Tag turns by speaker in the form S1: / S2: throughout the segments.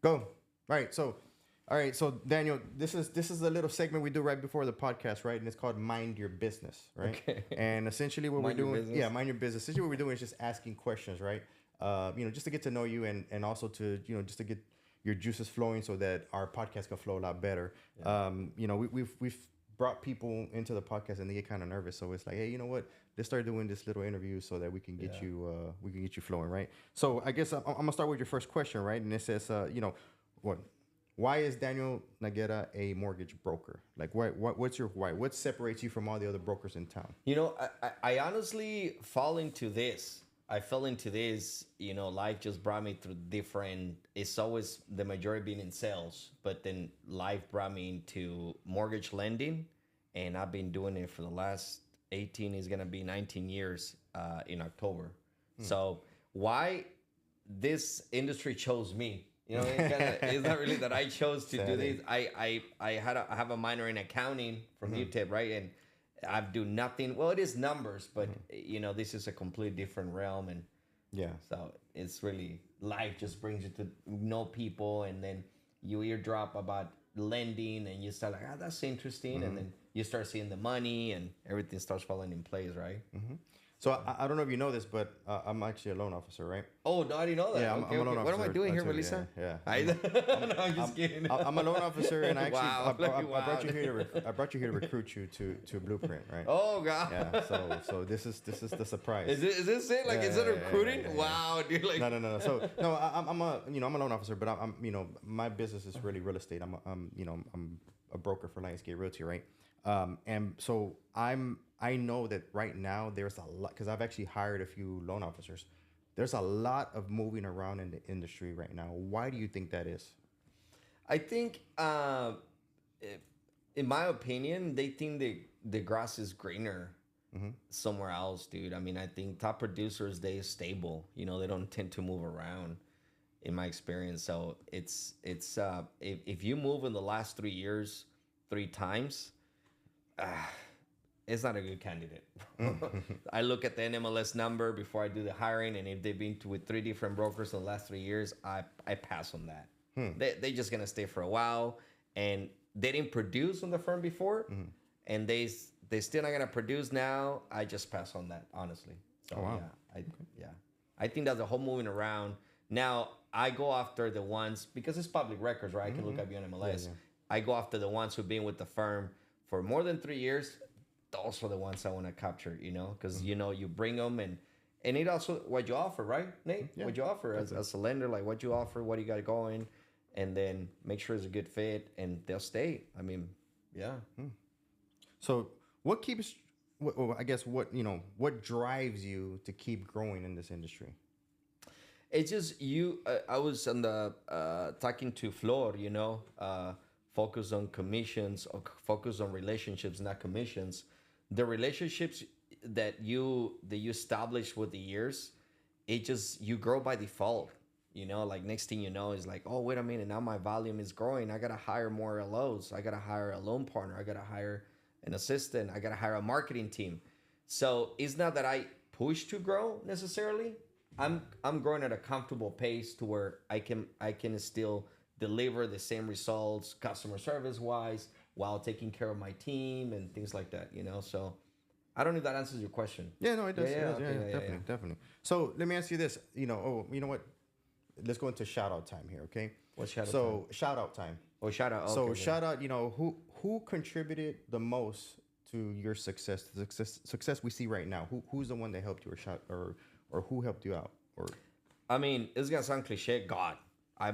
S1: Go. All right. So Daniel, this is a little segment we do right before the podcast, right? And it's called Mind Your Business, right?
S2: Okay.
S1: And essentially, what
S2: Mind
S1: we're
S2: your
S1: doing,
S2: business.
S1: yeah, mind your business. Essentially, what we're doing is just asking questions, right? Just to get to know you, and also to just to get your juices flowing, so that our podcast can flow a lot better.
S2: Yeah.
S1: We've brought people into the podcast and they get kind of nervous, so it's like, hey, you know what? Let's start doing this little interview so that
S2: Yeah.
S1: we can get you flowing, right? So I guess I'm gonna start with your first question, right? And it says, what? Why is Daniel Naguera a mortgage broker? Like, what's your why? What separates you from all the other brokers in town?
S2: I honestly fall into this. I fell into this. Life just brought me through different. It's always the majority being in sales, but then life brought me into mortgage lending, and I've been doing it for the last 18. Is gonna be 19 years in October. So why this industry chose me? It's not really that I chose to do this. I have a minor in accounting from UTEP, right? And I do nothing. Well, it is numbers, but this is a completely different realm, and
S1: Yeah.
S2: so it's really life just brings you to know people, and then you eardrop about lending, and you start like, that's interesting, and then you start seeing the money, and everything starts falling in place, right?
S1: So I don't know if you know this, but I'm actually a loan officer, right?
S2: Oh no, I didn't know that.
S1: Yeah,
S2: Okay,
S1: I'm a loan
S2: okay. What am I
S1: officer,
S2: doing here,
S1: too,
S2: Melissa?
S1: yeah.
S2: No, I'm just kidding.
S1: I'm a loan officer, and I actually
S2: Wow,
S1: I brought you
S2: wow.
S1: here I brought you here to recruit you to Blueprint, right?
S2: Oh god.
S1: Yeah. So this is the surprise.
S2: Is this it? Like, is it recruiting?
S1: yeah.
S2: Wow, dude. Like,
S1: No. So no, I'm a loan officer, but I'm my business is really real estate. I'm a broker for Lionsgate Realty, right? And so I know that right now there's a lot, because I've actually hired a few loan officers. There's a lot of moving around in the industry right now. Why do you think that is?
S2: I think, in my opinion, they think the grass is greener somewhere else, dude. I mean, I think top producers, they stable. They don't tend to move around, in my experience. So it's if you move in the last 3 years 3 times, it's not a good candidate. I look at the NMLS number before I do the hiring, and if they've been with 3 different brokers in the last 3 years, I pass on that. They just gonna stay for a while, and they didn't produce on the firm before, and they still not gonna produce now. I just pass on that, honestly. So
S1: Oh, wow.
S2: yeah, I think that's the whole moving around. Now I go after the ones, because it's public records, right? I can look up your NMLS. I go after the ones who've been with the firm for more than 3 years. Those are the ones I want to capture, because you bring them, and it also what you offer, right, Nate?
S1: Yeah,
S2: what you offer as a lender, like what you offer, what you got going, and then make sure it's a good fit, and they'll stay. I mean, yeah.
S1: So what keeps? I guess what drives you to keep growing in this industry?
S2: It's just you. I was on the talking to Flor. Focus on commissions, or focus on relationships, not commissions. The relationships that you establish with the years, it just, you grow by default. Like, next thing you know is like, oh, wait a minute, now my volume is growing. I gotta hire more LOs. I gotta hire a loan partner. I gotta hire an assistant. I gotta hire a marketing team. So it's not that I push to grow necessarily. I'm growing at a comfortable pace to where I can still deliver the same results customer service wise, while taking care of my team and things like that. So I don't know if that answers your question.
S1: Yeah, no, it does.
S2: Yeah,
S1: It does.
S2: okay,
S1: Definitely. So let me ask you this. You know what? Let's go into shout out time here, okay?
S2: What's shout out
S1: So shout out time.
S2: Oh, shout out.
S1: So
S2: Okay,
S1: shout out. Who contributed the most to your success? The success we see right now. Who's the one that helped you, or who helped you out? Or
S2: I mean, it's gonna sound cliche. God. I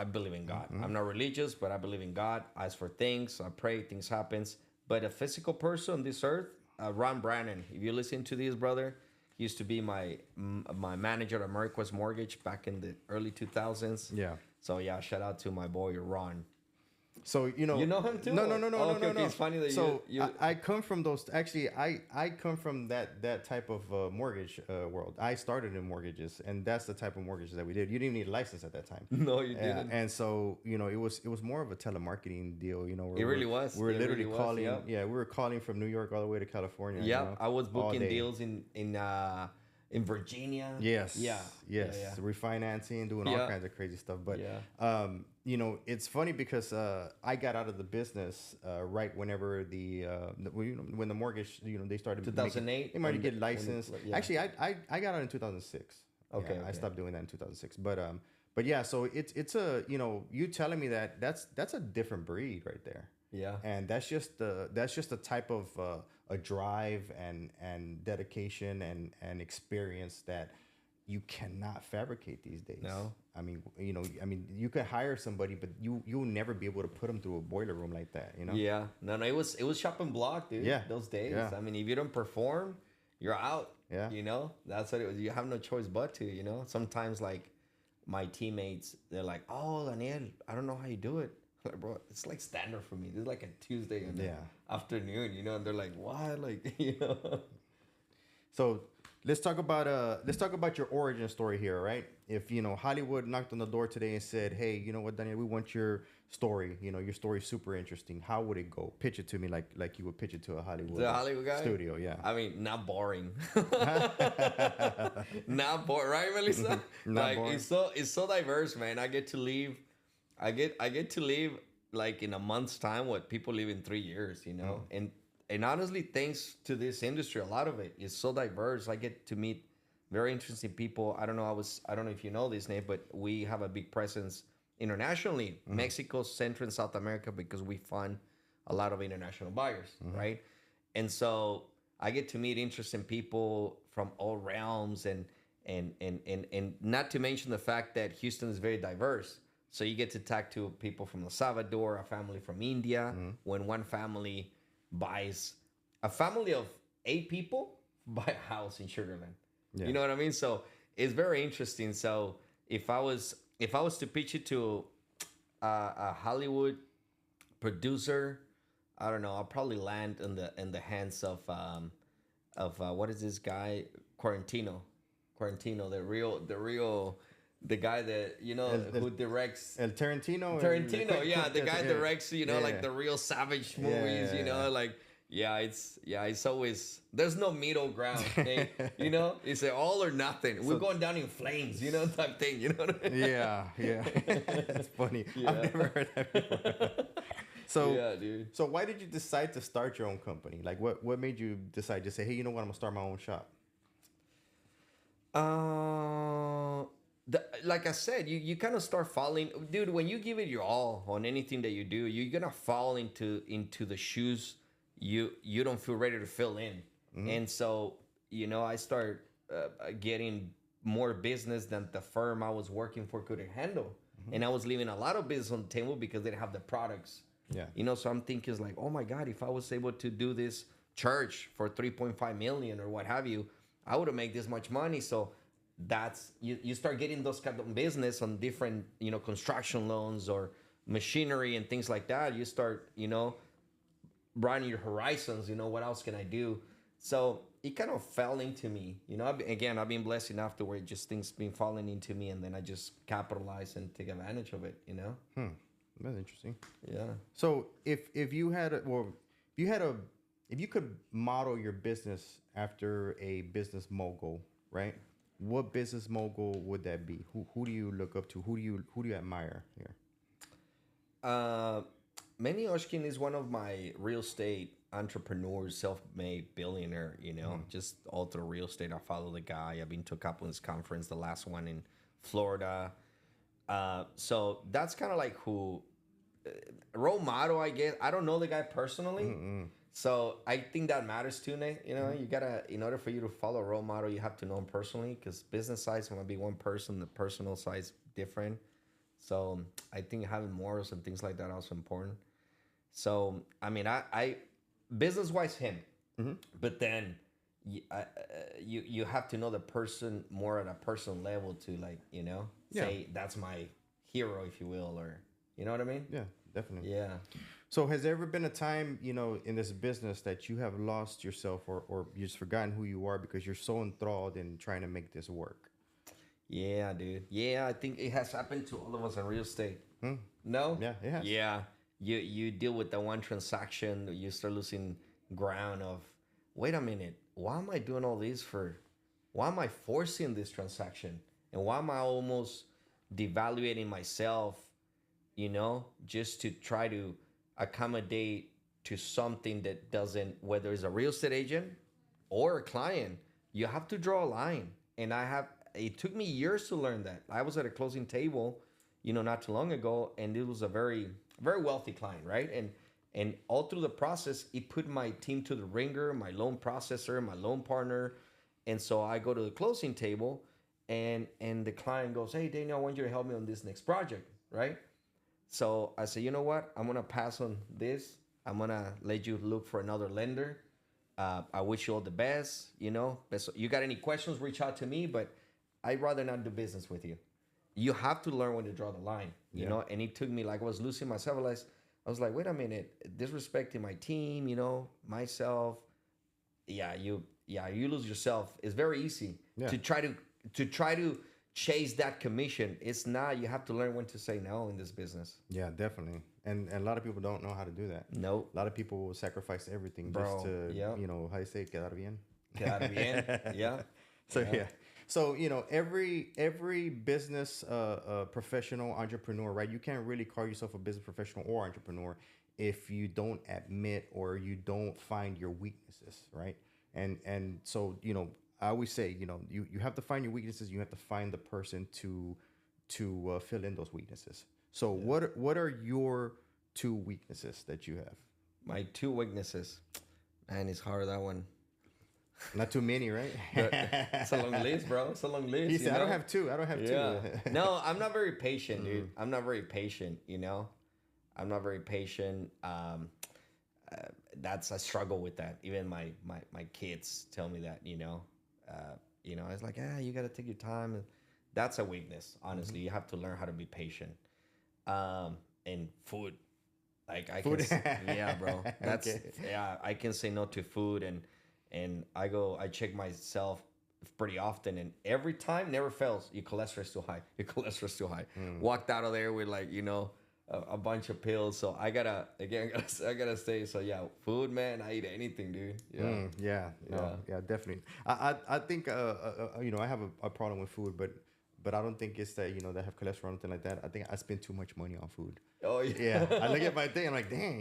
S2: believe in God. I'm not religious, but I believe in God. I ask for things. I pray. Things happens. But a physical person on this earth, Ron Brannon. If you listen to this, brother, he used to be my manager at Ameriquest Mortgage back in the early 2000s.
S1: Yeah.
S2: So yeah, shout out to my boy Ron.
S1: So
S2: You know him too?
S1: No.
S2: Okay, it's funny that
S1: so
S2: you
S1: I come from those. Actually, I come from that type of mortgage world. I started in mortgages, and that's the type of mortgages that we did. You didn't need a license at that time.
S2: No, you didn't.
S1: And so it was more of a telemarketing deal.
S2: It really was.
S1: We were
S2: It
S1: literally
S2: really was,
S1: calling.
S2: yep.
S1: Yeah, we were calling from New York all the way to California.
S2: Yeah, I was
S1: all
S2: booking
S1: day.
S2: deals in in Virginia.
S1: Yes.
S2: Yeah.
S1: Yes.
S2: Yeah.
S1: Refinancing, doing all
S2: Yeah.
S1: kinds of crazy stuff. But,
S2: Yeah.
S1: it's funny because I got out of the business right whenever when the mortgage, they started
S2: 2008.
S1: they might get licensed.
S2: Yeah.
S1: Actually, I got out in 2006.
S2: Okay,
S1: Yeah, I
S2: okay.
S1: stopped doing that in 2006. But yeah, so it's a, you telling me that's a different breed right there.
S2: Yeah.
S1: And that's just a type of a drive and dedication and experience that you cannot fabricate these days.
S2: No.
S1: I mean, you could hire somebody, but you'll never be able to put them through a boiler room like that.
S2: Yeah. No, it was shop and block, dude.
S1: Yeah.
S2: Those days.
S1: Yeah.
S2: I mean, if you don't perform, you're out.
S1: Yeah.
S2: That's what it was. You have no choice but to. Sometimes like my teammates, they're like, "Oh, Daniel, I don't know how you do it." I'm like, bro, it's like standard for me. This is like a Tuesday in the afternoon, and they're like, "What?" Like,
S1: So let's talk about your origin story here, right? If Hollywood knocked on the door today and said, "Hey, you know what, Daniel, we want your story. Your story's super interesting. How would it go? Pitch it to me like you would pitch it to a Hollywood
S2: guy
S1: studio." Yeah.
S2: I mean, not boring. Not boring, right, Melissa?
S1: Not boring.
S2: It's so diverse, man. I get to leave. I get to leave like in a month's time what people live in 3 years, And honestly, thanks to this industry, a lot of it is so diverse. I get to meet very interesting people. I don't know if you know this, Nate, but we have a big presence internationally, Mexico, Central and South America, because we fund a lot of international buyers, right? And so I get to meet interesting people from all realms and not to mention the fact that Houston is very diverse. So you get to talk to people from El Salvador, a family from India, when one family buys a family of 8 people buy a house in Sugarland.
S1: Yeah.
S2: You know what I mean? So it's very interesting. So if I was to pitch it to a Hollywood producer, I don't know, I'll probably land in the hands of what is this guy? Quarantino, the guy that who directs
S1: El Tarantino.
S2: yeah, the guy directs like the real savage movies. It's always there's no middle ground. It's a all or nothing. We're going down in flames, type thing. You know what I mean?
S1: Yeah. That's funny.
S2: Yeah.
S1: I've never heard that before. So
S2: yeah, dude.
S1: So why did you decide to start your own company? Like what made you decide to say, "Hey, you know what? I'm gonna start my own shop"?
S2: Like I said, you kind of start falling, dude. When you give it your all on anything that you do, you're gonna fall into the shoes you don't feel ready to fill in. And so I start getting more business than the firm I was working for couldn't handle, and I was leaving a lot of business on the table because they didn't have the products.
S1: Yeah.
S2: So I'm thinking like, oh my God, if I was able to do this church for 3.5 million or what have you, I would have made this much money. So that's you start getting those kind of business on different construction loans or machinery and things like that. You start broadening your horizons. What else can I do? So it kind of fell into me. I've been blessed enough to where just things been falling into me, and then I just capitalize and take advantage of it.
S1: That's interesting.
S2: Yeah.
S1: So if you could model your business after a business mogul, right? What business mogul would that be? Who do you look up to? Who do you admire here?
S2: Manny Oshkin is one of my real estate entrepreneurs, self-made billionaire, just all through real estate. I follow the guy. I've been to a couple of his conference, the last one in Florida. So that's kind of like who role model, I guess. I don't know the guy personally. So I think that matters too, Nate. You gotta, in order for you to follow a role model, you have to know him personally, because business size might be one person, the personal size different. So I think having morals and things like that are also important. So I mean, I business wise him, but then you have to know the person more at a personal level to say that's my hero, if you will, or you know what I mean?
S1: Yeah, definitely.
S2: Yeah.
S1: So has there ever been a time, in this business that you have lost yourself or you just forgotten who you are because you're so enthralled in trying to make this work?
S2: Yeah, dude. Yeah, I think it has happened to all of us in real estate. No?
S1: Yeah, it has.
S2: Yeah. You deal with the one transaction, you start losing ground of, wait a minute, why am I doing all this for why am I forcing this transaction? And why am I almost devaluating myself, just to try to accommodate to something that doesn't, whether it's a real estate agent or a client, you have to draw a line. And it took me years to learn that. I was at a closing table, not too long ago, and it was a very, very wealthy client, right? And all through the process, it put my team to the ringer, my loan processor, my loan partner. And so I go to the closing table, and the client goes, "Hey, Daniel, I want you to help me on this next project," right? So I say, you know what? I'm gonna pass on this. I'm gonna let you look for another lender. I wish you all the best. You got any questions? Reach out to me. But I'd rather not do business with you. You have to learn when to draw the line. And it took me, like, I was losing myself. I was like, wait a minute, disrespecting my team. Myself. You lose yourself. It's very easy to try to chase that commission. It's not. You have to learn when to say no in this business.
S1: Yeah, definitely. And a lot of people don't know how to do that.
S2: Nope.
S1: A lot of people will sacrifice everything just to, how you say, quedar bien.
S2: Quedar bien. Yeah.
S1: So yeah. So every business professional, entrepreneur, right? You can't really call yourself a business professional or entrepreneur if you don't admit or you don't find your weaknesses, right? And so I always say, you have to find your weaknesses. You have to find the person to fill in those weaknesses. So what are your 2 weaknesses that you have?
S2: My 2 weaknesses, man, it's hard, that one.
S1: Not too many, right?
S2: It's a long list, bro. It's a long list.
S1: He said, I don't have 2. I don't have 2.
S2: No, I'm not very patient, dude. I'm not very patient. I'm not very patient. That's a struggle with that. Even my kids tell me that. It's like, you got to take your time. And that's a weakness. Honestly, you have to learn how to be patient. And food, like
S1: food.
S2: Yeah, bro. That's
S1: Okay.
S2: I can say no to food, and I check myself pretty often, and every time, never fails. Your cholesterol's too high. Your cholesterol's too high. Walked out of there with, like, a bunch of pills. So I gotta say, so yeah, food, man. I eat anything, dude.
S1: Yeah. Yeah, definitely. I think I have a problem with food, but I don't think it's that that I have cholesterol or anything like that. I think I spend too much money on food.
S2: Oh yeah.
S1: Yeah. I look at my thing. I'm like, dang.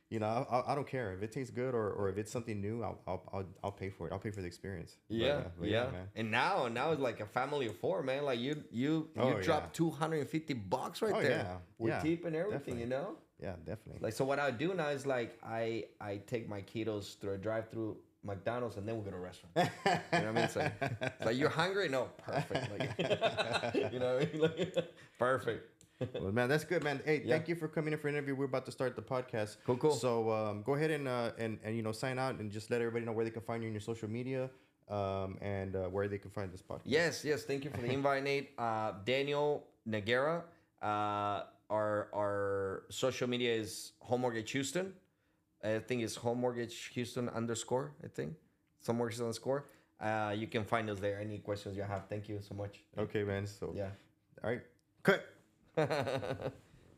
S1: I don't care if it tastes good or if it's something new. I'll pay for it. I'll pay for the experience.
S2: Yeah,
S1: but,
S2: yeah.
S1: Man.
S2: And now it's like a family of 4, man. Like you dropped $250 right there with tip and everything.
S1: Definitely. Yeah, definitely.
S2: Like, so what I do now is, like, I take my kiddos through a drive-through McDonald's, and then we go to a restaurant. You know what I mean? It's like, you're hungry? No, perfect. Like, you know what I mean? Like, perfect.
S1: Well, man, that's good, man. Hey, thank you for coming in for an interview. We're about to start the podcast.
S2: Cool.
S1: So go ahead and sign out and just let everybody know where they can find you in your social media, and where they can find this podcast.
S2: Yes. Thank you for the invite, Nate. Daniel Noguera. Our social media is Home Mortgage Houston. I think it's Home Mortgage Houston _ I think Home Mortgage _ you can find us there. Any questions you have? Thank you so much.
S1: Okay, man. So
S2: yeah.
S1: All right. Cut.